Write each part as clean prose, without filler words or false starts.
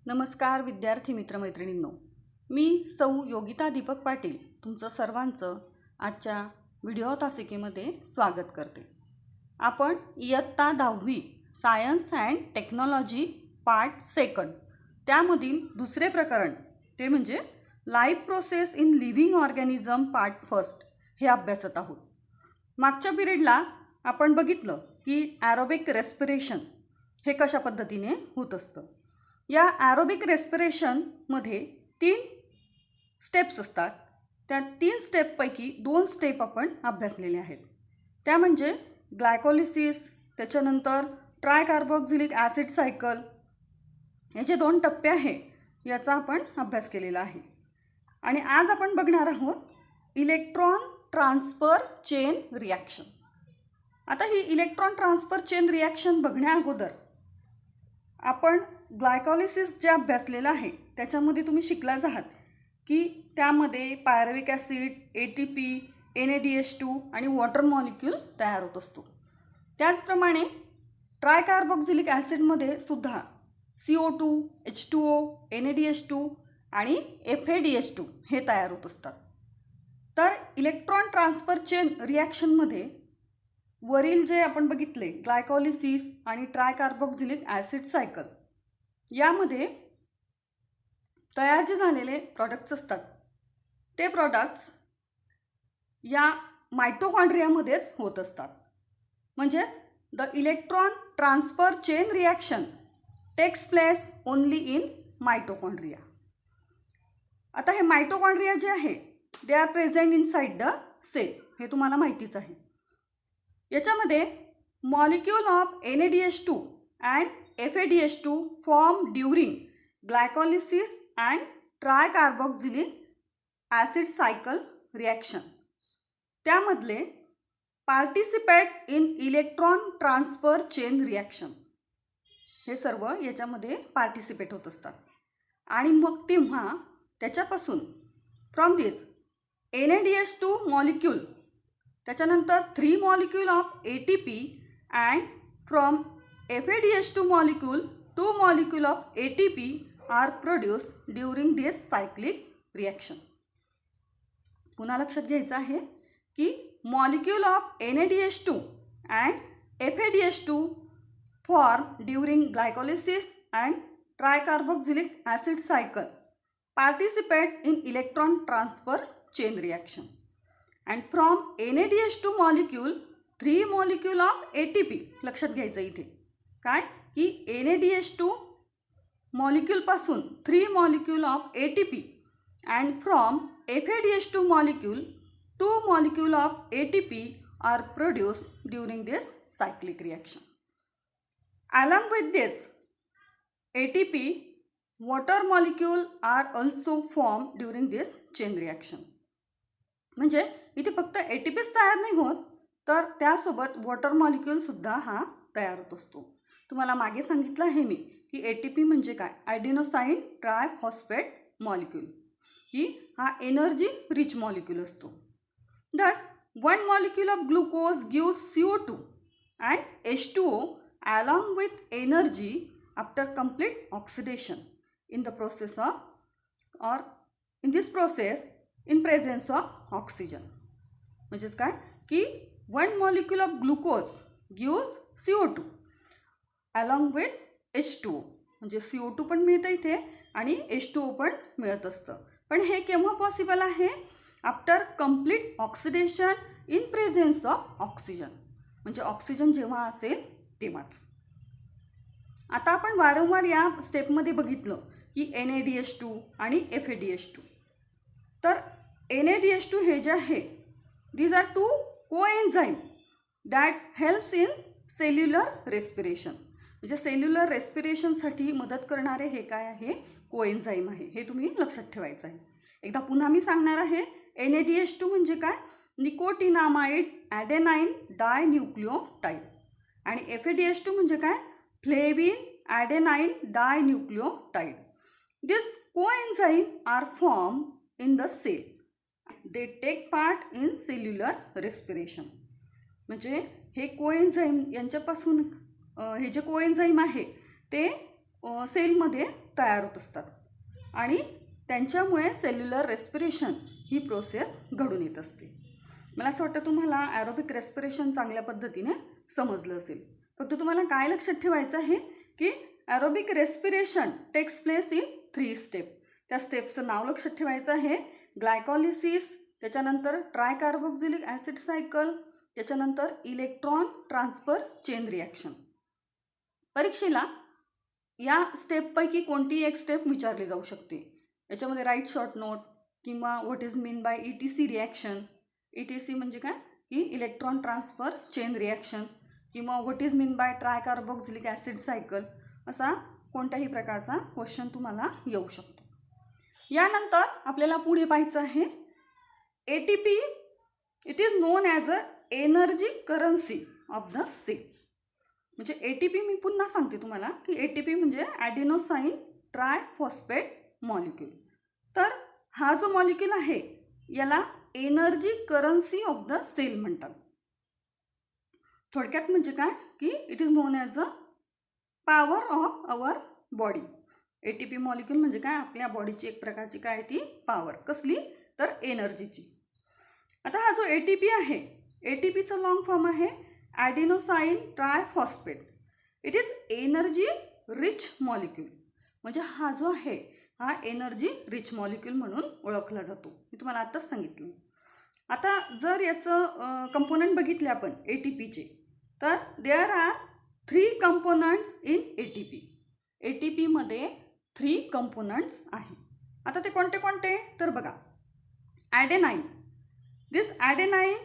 नमस्कार विद्यार्थी मित्रमैत्रिणींनो, मी सौ योगिता दीपक पाटील तुमचं सर्वांचं आजच्या व्हिडिओ तासिकेमध्ये स्वागत करते। आपण इयत्ता 10वी science and technology part second त्यामधील दुसरे प्रकरण ते म्हणजे life process in living organism part first हे अभ्यासत आहोत। मागच्या पिरियडला आपण बघितलं की ॲरोबिक रेस्पिरेशन हे कशा पद्धतीने होत असतं। या ॲरोबिक रेस्पिरेशनमध्ये 3 स्टेप्स असतात। त्या 3 स्टेपपैकी 2 स्टेप आपण अभ्यासलेले आहेत, त्या म्हणजे ग्लायकोलिसिस, त्याच्यानंतर ट्रायकार्बोक्सिलिक ॲसिड सायकल, याचे 2 टप्पे आहे, याचा आपण अभ्यास केलेला आहे। आणि आज आपण बघणार आहोत इलेक्ट्रॉन ट्रान्सफर चेन रिॲक्शन। आता ही इलेक्ट्रॉन ट्रान्सफर चेन रिॲक्शन बघण्या अगोदर आपण ग्लायकोलिसिस जे अभ्यासलेलं आहे त्याच्यामध्ये तुम्ही शिकलाच आहात की त्यामध्ये पायरुव्हिक ॲसिड, ATP, NADH2 आणि वॉटर मॉलिक्यूल तयार होत असतो। त्याचप्रमाणे ट्रायकार्बोक्सिलिक ॲसिडमध्ये सुद्धा CO2, H2O, NADH2 आणि FADH2 हे तयार होत असतात। तर इलेक्ट्रॉन ट्रान्सफर चेन रिॲक्शनमध्ये वरील जे आपण बघितले ग्लायकोलिसिस आणि ट्रायकार्बोक्सिलिक ॲसिड सायकल, यामध्ये तयार जे झालेले प्रॉडक्ट्स असतात ते प्रॉडक्ट्स या मायटोकॉन्ड्रियामध्येच होत असतात। म्हणजेच the electron transfer chain reaction text place only in mitochondria. आता हे मायटोकॉन्ड्रिया जे आहे they are present in side the sale, हे तुम्हाला माहितीच आहे। याच्यामध्ये molecule of NADH2 and FADH2 form during glycolysis and ट्रायकार्बोक्सिलिक acid cycle reaction, त्यामधले participate in electron transfer chain reaction, हे सर्व याच्यामध्ये पार्टिसिपेट होत असतात। आणि मग तेव्हा त्याच्यापासून फ्रॉम दिस NADH2 मॉलिक्यूल, त्याच्यानंतर 3 molecule of ATP and from FADH2 molecule 2 molecule of ATP are produced during this cyclic reaction. पुन्हा लक्षात घ्यायचं आहे की molecule of NADH2 and FADH2 form during glycolysis and ट्रायकार्बोक्सिलिक acid cycle participate in electron transfer chain reaction and from NADH2 molecule 3 molecule of ATP, लक्षात घ्यायचं इथे काय की NADH2 मॉलिक्यूलपासून 3 molecule of ATP and from FADH2 molecule 2 molecule of ATP are produced during this cyclic reaction. Along with this ATP water molecule are also form during this chain reaction. म्हणजे इथे फक्त ATPच तयार नाही होत, तर त्यासोबत वॉटर मॉलिक्यूलसुद्धा हा तयार होत असतो। तुम्हाला मागे सांगितलं आहे मी की ATP म्हणजे काय, ॲडेनोसाईन ट्रायफॉस्फेट मॉलिक्यूल, की हा एनर्जी रिच मॉलिक्यूल असतो। Thus 1 molecule of glucose gives CO2 and H2O along with energy after complete oxidation in the process of और in this process in presence of oxygen. म्हणजेच काय की 1 molecule of glucose gives CO2 along with H2O, म्हणजे CO2 पण मिळतं इथे आणि H2O पण मिळत असतं। पण हे केव्हा पॉसिबल आहे, after complete oxidation in presence of oxygen, म्हणजे ऑक्सिजन जेव्हा असेल तेव्हाच। आता आपण वारंवार या स्टेपमध्ये बघितलं की NADH2 आणि FADH2, तर NADH2 हे जे आहे these are 2 coenzyme that helps in cellular respiration, म्हणजे सेल्युलर रेस्पिरेशनसाठी मदत करणारे हे काय आहे, कोएन्झाईम आहे, हे तुम्ही लक्षात ठेवायचं आहे। एकदा पुन्हा मी सांगणार आहे, NADH2 म्हणजे काय, निकोटिनामाइड ॲडेनाइन डायन्यूक्लियोटाइड, आणि FADH2 म्हणजे काय, flavin adenine dinucleotide. This coenzyme are form in the cell, they take part in cellular respiration. म्हणजे हे कोएन्झाईम यांच्यापासून हे जे कोएन्झाईम आहे ते सेलमध्ये तयार होत असतात आणि त्यांच्यामुळे सेल्युलर रेस्पिरेशन ही प्रोसेस घडून येत असते. मला असं वाटतं तुम्हाला ॲरोबिक रेस्पिरेशन चांगल्या पद्धतीने समजलं असेल. फक्त तुम्हाला काय लक्षात ठेवायचं आहे की aerobic respiration takes place in 3 step. त्या स्टेप्सचं नाव लक्षात ठेवायचं आहे. ग्लायकॉलिसिस, त्याच्यानंतर ट्रायकार्बोक्झिलिक ॲसिड सायकल, त्याच्यानंतर इलेक्ट्रॉन ट्रान्सफर चेन रिॲक्शन. परीक्षेला या स्टेपपैकी कोणती एक स्टेप विचारली जाऊ शकते. याच्यामध्ये राईट शॉर्ट नोट किंवा what is mean by ETC reaction. ETC म्हणजे काय की इलेक्ट्रॉन ट्रान्सफर चेन रिॲक्शन, किंवा what is mean by tricarboxylic acid cycle, असा कोणत्याही प्रकारचा क्वेश्चन तुम्हाला येऊ शकतो. यानंतर आपल्याला पुढे पाहायचं आहे ATP. It is known as a energy currency of the cell. म्हणजे ATP मी पुन्हा सांगते तुम्हाला की ATP म्हणजे ॲडेनोसाईन ट्रायफॉस्फेट मॉलिक्यूल. तर हा जो मॉलिक्यूल आहे याला energy currency of the cell म्हणतात. थोडक्यात म्हणजे काय की it is known as a power of our body. ATP molecule म्हणजे काय, आपल्या बॉडीची एक प्रकारची काय ती पॉवर. कसली तर एनर्जीची. आता हा जो ATP आहे, ATPचा लॉंग फॉर्म आहे adenosine triphosphate. It is energy rich molecule. म्हणजे हा जो आहे हा एनर्जी रिच मॉलिक्यूल म्हणून ओळखला जातो. मी तुम्हाला आत्ताच सांगितलं. आता जर याचं कंपोनंट बघितले आपण ATPचे, तर there are 3 components in ATP. ATPमध्ये 3 कंपोनंट्स आहे. आता ते कोणते कोणते तर बघा. ॲडेनाईन. दिस ॲडेनाईन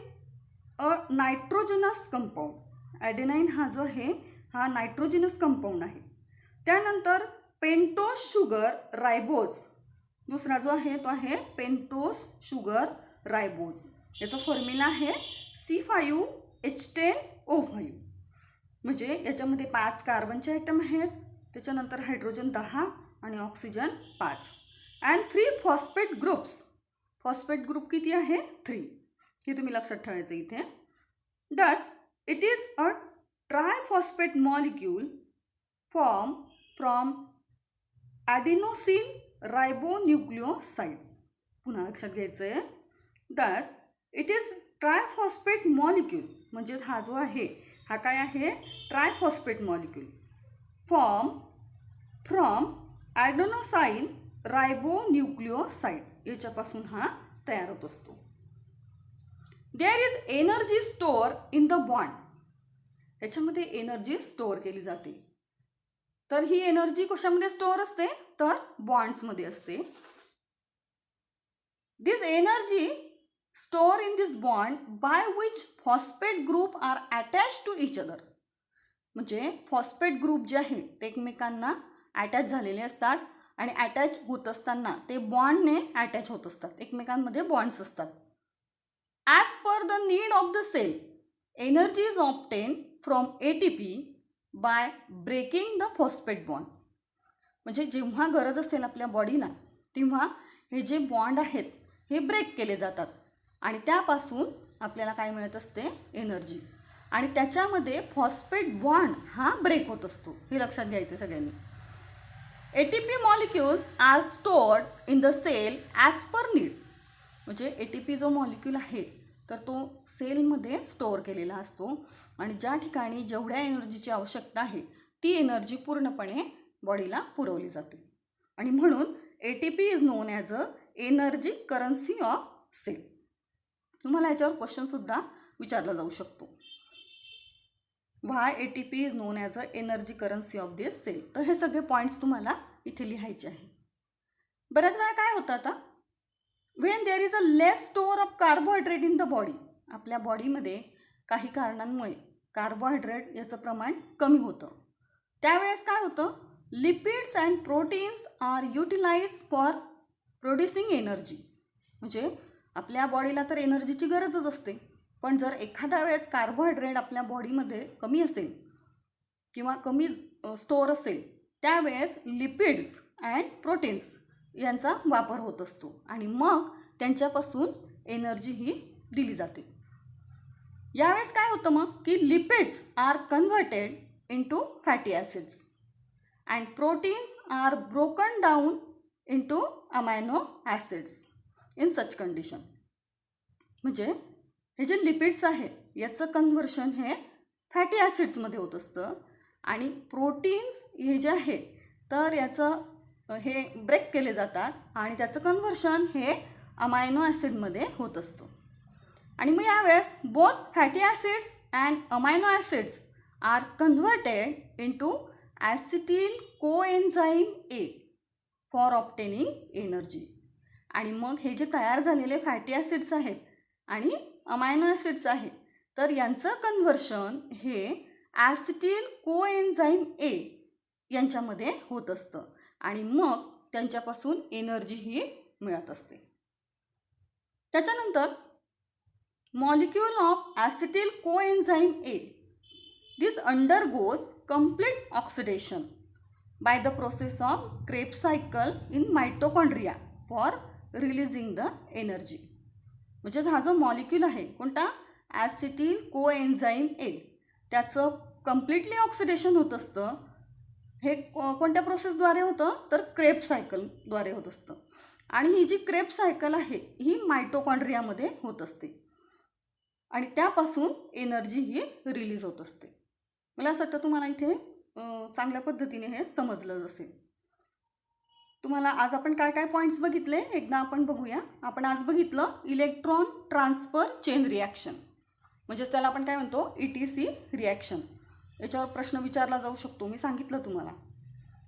अ नायट्रोजनस कंपाऊंड. ॲडेनाईन हा जो आहे हा नायट्रोजनस कंपाऊंड आहे. त्यानंतर पेंटोस शुगर रायबोज. दुसरा जो आहे तो आहे पेंटोस शुगर रायबोज. याचा फॉर्म्युला आहे C5H10O5. म्हणजे याच्यामध्ये 5 कार्बनचे आयटम आहेत, त्याच्यानंतर हायड्रोजन 10 आणि oxygen 5 and 3 phosphate groups. Phosphate group किती आहे 3. हे तुम्ही लक्षात ठेवायचं इथे. Thus it is a triphosphate molecule form from adenosine ribonucleoside. पुन्हा लक्षात घ्यायचं आहे. दस इट इज ट्रायफॉस्फेट मॉलिक्यूल म्हणजेच हा जो आहे हा काय आहे triphosphate molecule form from adenosine ribonucleoside. याच्यापासून हा तयार होत असतो. There is energy store in the bond. याच्यामध्ये एनर्जी स्टोअर केली जाते. तर ही एनर्जी कशामध्ये स्टोअर असते तर बॉन्ड्समध्ये असते. This energy store in this bond by which phosphate group are attach to each other. म्हणजे फॉस्फेट ग्रुप जे आहे ते एकमेकांना अटॅच झालेले असतात आणि अटॅच होत असताना ते बॉन्डने अटॅच होत असतात. एकमेकांमध्ये बॉन्ड्स असतात. As per the need of the cell energy is obtain from ATP by breaking the phosphate bond. म्हणजे जेव्हा गरज असेल आपल्या बॉडीला तेव्हा हे जे बॉन्ड आहेत हे ब्रेक केले जातात आणि त्यापासून आपल्याला काय मिळत असते एनर्जी. आणि त्याच्यामध्ये फॉस्फेट बॉन्ड हा ब्रेक होत असतो. हे लक्षात घ्यायचं सगळ्यांनी. ATP molecules are stored in the cell as per need. म्हणजे ATP जो मॉलिक्यूल आहे तर तो सेलमध्ये स्टोअर केलेला असतो आणि ज्या ठिकाणी जेवढ्या एनर्जीची आवश्यकता आहे ती एनर्जी पूर्णपणे बॉडीला पुरवली जाते. आणि म्हणून ATP is known as a energy currency of cell. तुम्हाला याच्यावर क्वेश्चनसुद्धा विचारला जाऊ शकतो. Why ATP is known as a energy currency of this cell. तर हे सगळे पॉईंट्स तुम्हाला इथे लिहायचे आहे. बऱ्याच वेळा काय होतं आता Wien there is a less store of carbohydrate in the body. आपल्या बॉडीमध्ये काही कारणांमुळे कार्बोहायड्रेट याचं प्रमाण कमी होतं. त्यावेळेस काय होतं lipids and proteins are utilize for producing energy. म्हणजे आपल्या बॉडीला तर एनर्जीची गरजच असते, पण जर एखाद्या वेळेस कार्बोहायड्रेट आपल्या बॉडीमध्ये कमी असेल किंवा कमी स्टोअर असेल त्यावेळेस लिपिड्स अँड प्रोटीन्स यांचा वापर होत असतो आणि मग त्यांच्यापासून एनर्जी ही दिली जाते. यावेळेस काय होतं मग की lipids are converted into fatty acids and proteins are broken down into amino acids in such condition. म्हणजे हे जे लिपिड्स आहे याचं कन्व्हर्शन हे फॅटी ॲसिड्समध्ये होत असतं आणि प्रोटीन्स हे जे आहे तर याचं हे ब्रेक केले जातात आणि त्याचं कन्व्हर्शन हे अमायनो ॲसिडमध्ये होत असतं. आणि मग यावेळेस both fatty acids and amino acids are converted into acetyl coenzyme A for obtaining energy. आणि मग हे जे तयार झालेले फॅटी ॲसिड्स आहेत आणि अमायनो ॲसिड्स आहेत तर यांचं कन्व्हर्शन हे ॲसिटिल कोएन्झाईम ए यांच्यामध्ये होत असतं आणि मग त्यांच्यापासून एनर्जीही मिळत असते. त्याच्यानंतर molecule of acetyl coenzyme A this undergoes complete oxidation by the process of Krebs cycle in mitochondria for releasing the energy. म्हणजे हा जो मॉलिक्यूल आहे कोणता ॲसिटिल कोएन्झाईम ए त्याचं कम्प्लिटली ऑक्सिडेशन होत असतं. हे कोणत्या प्रोसेसद्वारे होतं तर क्रेब्स सायकलद्वारे होत असतं. आणि ही जी क्रेब्स सायकल आहे ही मायटोकॉन्ड्रियामध्ये होत असते आणि त्यापासून एनर्जी ही रिलीज होत असते. मला असं वाटतं तुम्हाला इथे चांगल्या पद्धतीने हे समजलं असेल. तुम्हाला आज आपण काय काय पॉईंट्स बघितले एकदा आपण बघूया. आपण आज बघितलं इलेक्ट्रॉन ट्रान्सफर चेन रिॲक्शन म्हणजेच त्याला आपण काय म्हणतो ETC रिॲक्शन. याच्यावर प्रश्न विचारला जाऊ शकतो मी सांगितलं तुम्हाला.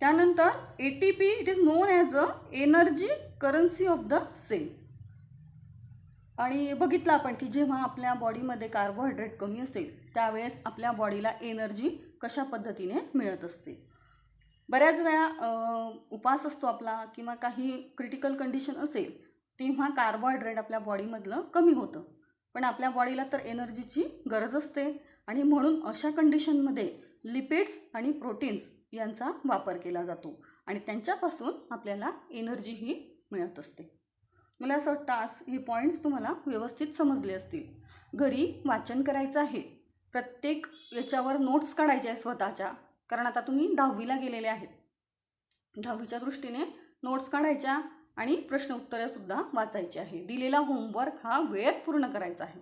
त्यानंतर ATP it is known as a energy currency of the cell. आणि बघितलं आपण की जेव्हा आपल्या बॉडीमध्ये कार्बोहायड्रेट कमी असेल त्यावेळेस आपल्या बॉडीला एनर्जी कशा पद्धतीने मिळत असते. बऱ्याच वेळा उपास असतो आपला किंवा काही क्रिटिकल कंडिशन असेल तेव्हा कार्बोहायड्रेट आपल्या बॉडीमधलं कमी होतं पण आपल्या बॉडीला तर एनर्जीची गरज असते आणि म्हणून अशा कंडिशनमध्ये लिपिड्स आणि प्रोटीन्स यांचा वापर केला जातो आणि त्यांच्यापासून आपल्याला एनर्जीही मिळत असते. मला असं वाटतं आज हे पॉईंट्स तुम्हाला व्यवस्थित समजले असतील. घरी वाचन करायचं आहे. प्रत्येक याच्यावर नोट्स काढायच्या आहे स्वतःच्या कारण आता तुम्ही 10वीला गेलेले आहेत. 10वीच्या दृष्टीने नोट्स काढायच्या आणि प्रश्न उत्तरेसुद्धा वाचायची आहे. दिलेला होमवर्क हा वेळेत पूर्ण करायचा आहे.